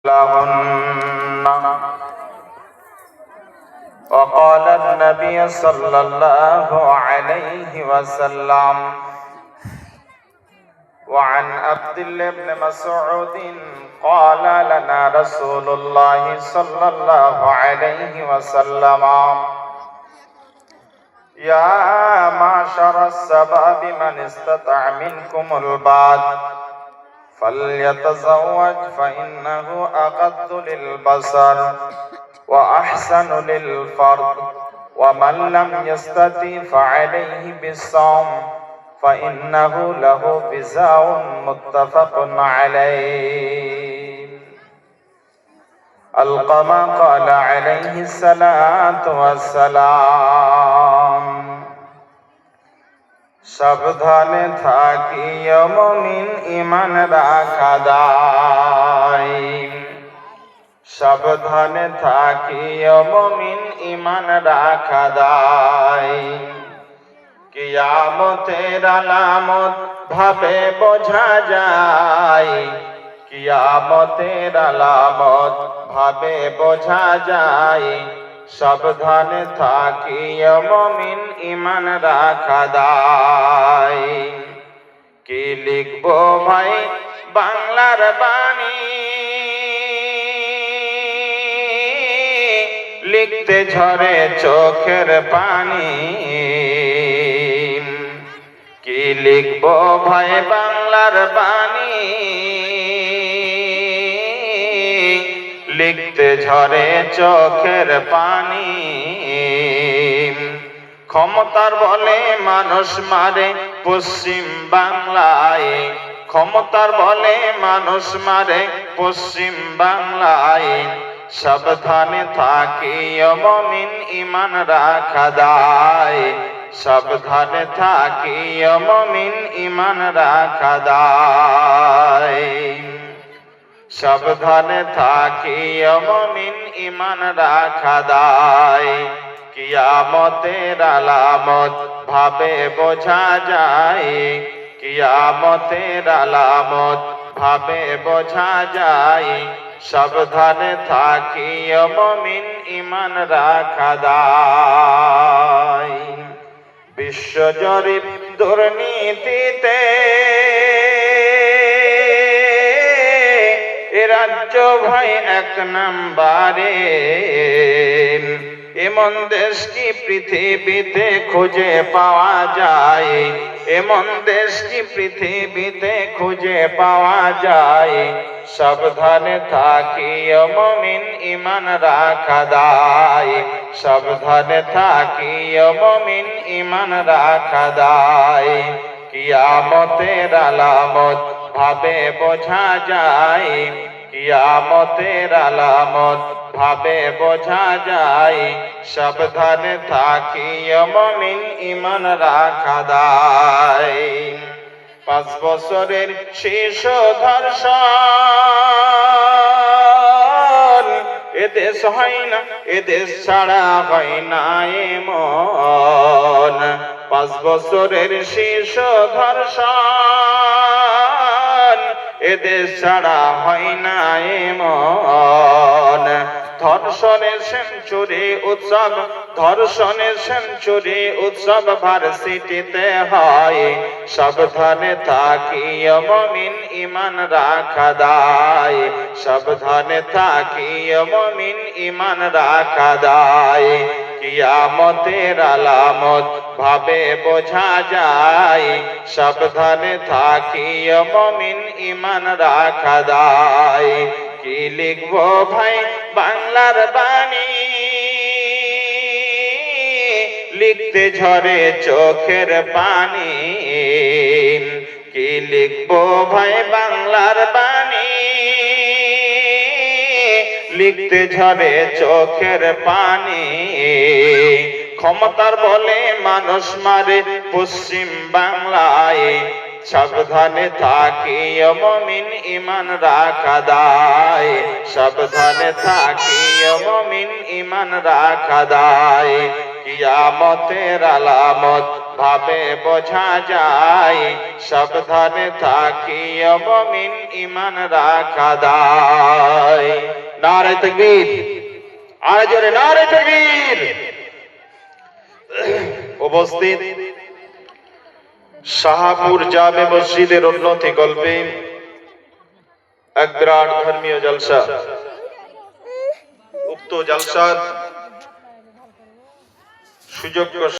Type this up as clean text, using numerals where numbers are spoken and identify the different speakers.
Speaker 1: لهن. وقال النبي صلى الله عليه وسلم وعن عبد الله بن مسعود قال لنا رسول الله صلى الله عليه وسلم يا معشر الشباب من استطاع منكم الباءة فليتزوج فإنه أغض للبصر وأحسن للفرج ومن لم يستطع فعليه بالصوم فإنه له وزاء متفق عليه. القما قال عليه الصلاة والسلام সাবধানে থাকিও মুমিন ঈমান রাখা দায়। সাবধানে থাকিও মুমিন ঈমান রাখা দায়। কিয়ামতের আলামত ভাবে বোঝা যায়। কিয়ামতের আলামত ভাবে বোঝা যায়। সাবধানে থাকিও মুমিন ঈমান রাখা দায়। কি লিখবো ভাই বাংলার বাণী, লিখতে ঝরে চোখের পানি। কি লিখবো ভাই বাংলার বাণী, লিখতে ঝরে চোখের পানি। ক্ষমতার বলে মানুষ মারে পশ্চিম বাংলায়। ক্ষমতার বলে মানুষ মারে পশ্চিম বাংলায়। সাবধানে থাকিও মুমিন ঈমান রাখা দায়। সাবধানে থাকিও মুমিন ঈমান রাখা দায়। সাবধানে থাকিও মুমিন ঈমান রাখা দায়। কিয়ামতের আলামত ভাবে বোঝা যায়। কিয়ামতের আলামত ভাবে বোঝা যায়। সাবধানে থাকিও মুমিন ঈমান রাখা দায়। বিশ্বজরিপ দুর্নীতিতে এ রাজ্য ভাই এক নাম্বারে। এমন দেশ কি পৃথিবীতে খুঁজে পাওয়া যায়? এমন দেশ কি পৃথিবীতে খুঁজে পাওয়া যায়? সাবধানে থাকিও মুমিন ঈমান রাখা দায়। সাবধানে থাকিও মুমিন ঈমান রাখা দায়। কিয়ামতের আলামত ভাবে বোঝা যায়। কিয়ামতের আলামত ভাবে বোঝা যায়। সাবধানে থাকিও মুমিন ঈমান রাখা দায়। 5 বছরের শিশু ধর্ষণ এদেশ হয় না, এদেশ ছাড়া হয় না এমন। 5 বছরের শিশু ধর্ষণ এদেশ ছাড়া হয় না এমন। ধর্ষণের সেঞ্চুরি উৎসব, ধর্ষণের সেঞ্চুরি উৎসব ভার্সিটিতে হয়। সাবধানে থাকিও মুমিন ঈমান রাখা দায়। সাবধানে থাকিও মুমিন ঈমান রাখা দায়। কিয়ামতের আলামত ভাবে বোঝা যায়। সাবধানে থাকিও মুমিন ঈমান রাখা দায়। কি লিখবো ভাই বাংলার বাণী, লিখতে ঝরে চোখের পানি। কি লিখবো ভাই বাংলার বাণী, লিখতে ঝরে চোখের পানি। ক্ষমতার বলে মানুষ মারে পশ্চিম বাংলায়। সাবধানে থাকিও মুমিন ঈমান রাখা দায়। সাবধানে থাকিও মুমিন ঈমান রাখা দায়। কিয়ামতের আলামত ভাবে বোঝা যায়। সাবধানে থাকিও মুমিন ঈমান রাখা দায়। নারে তাকবীর, আর জোরে নারে তাকবীর। উপস্থিত শাহপুর জামে মসজিদের উন্নতি কল্পে এক বিরাট ধর্মীয় জলসা। উক্ত জলসার সুযোগ্য